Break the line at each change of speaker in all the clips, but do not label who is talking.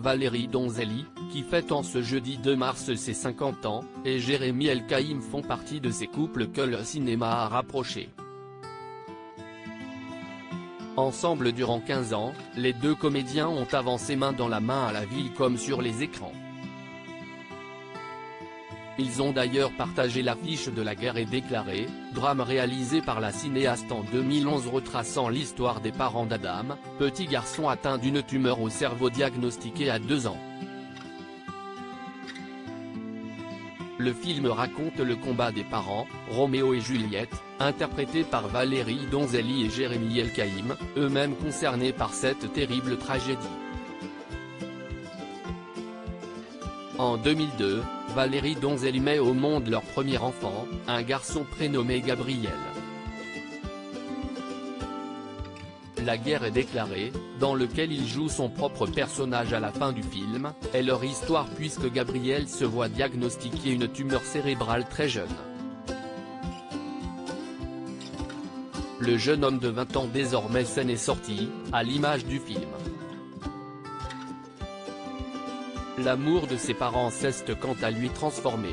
Valérie Donzelli, qui fête en ce jeudi 2 mars ses 50 ans, et Jérémy El-Kaïm font partie de ces couples que le cinéma a rapprochés. Ensemble durant 15 ans, les deux comédiens ont avancé main dans la main à la ville comme sur les écrans. Ils ont d'ailleurs partagé l'affiche de La guerre est déclarée, drame réalisé par la cinéaste en 2011 retraçant l'histoire des parents d'Adam, petit garçon atteint d'une tumeur au cerveau diagnostiquée à 2 ans. Le film raconte le combat des parents, Roméo et Juliette, interprétés par Valérie Donzelli et Jérémy El-Kaïm, eux-mêmes concernés par cette terrible tragédie. En 2002, Valérie Donzelli met au monde leur premier enfant, un garçon prénommé Gabriel. La guerre est déclarée, dans lequel il joue son propre personnage à la fin du film, est leur histoire puisque Gabriel se voit diagnostiquer une tumeur cérébrale très jeune. Le jeune homme de 20 ans désormais sain est sorti, à l'image du film. L'amour de ses parents s'est quant à lui transformé.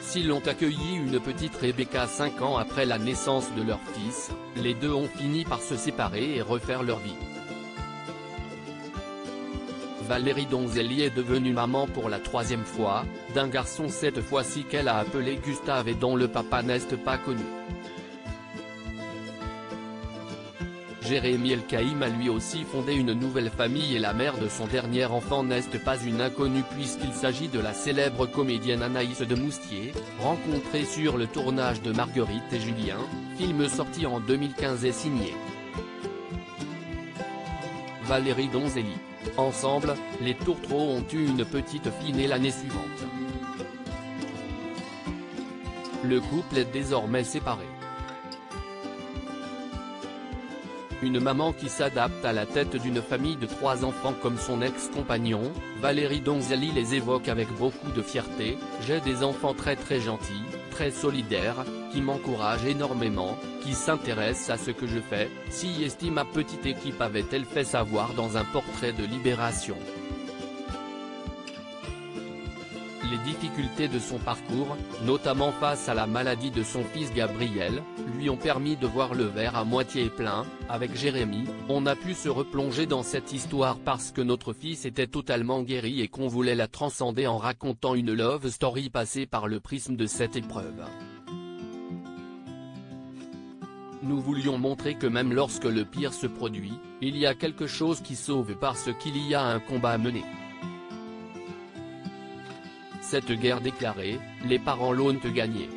S'ils ont accueilli une petite Rebecca 5 ans après la naissance de leur fils, les deux ont fini par se séparer et refaire leur vie. Valérie Donzelli est devenue maman pour la 3e fois, d'un garçon cette fois-ci qu'elle a appelé Gustave et dont le papa n'est pas connu. Jérémy El-Kaïm a lui aussi fondé une nouvelle famille et la mère de son dernier enfant n'est pas une inconnue puisqu'il s'agit de la célèbre comédienne Anaïs de Moustier, rencontrée sur le tournage de Marguerite et Julien, film sorti en 2015 et signé Valérie Donzelli. Ensemble, les tourtereaux ont eu une petite fille née l'année suivante. Le couple est désormais séparé. Une maman qui s'adapte à la tête d'une famille de 3 enfants comme son ex-compagnon, Valérie Donzelli les évoque avec beaucoup de fierté. J'ai des enfants très gentils, très solidaires, qui m'encouragent énormément, qui s'intéressent à ce que je fais, si estime ma petite équipe avait-elle fait savoir dans un portrait de Libération. Les difficultés de son parcours, notamment face à la maladie de son fils Gabriel, lui ont permis de voir le verre à moitié plein. Avec Jérémy, on a pu se replonger dans cette histoire parce que notre fils était totalement guéri et qu'on voulait la transcender en racontant une love story passée par le prisme de cette épreuve. Nous voulions montrer que même lorsque le pire se produit, il y a quelque chose qui sauve parce qu'il y a un combat à mener. Cette guerre déclarée, les parents l'ont gagnée.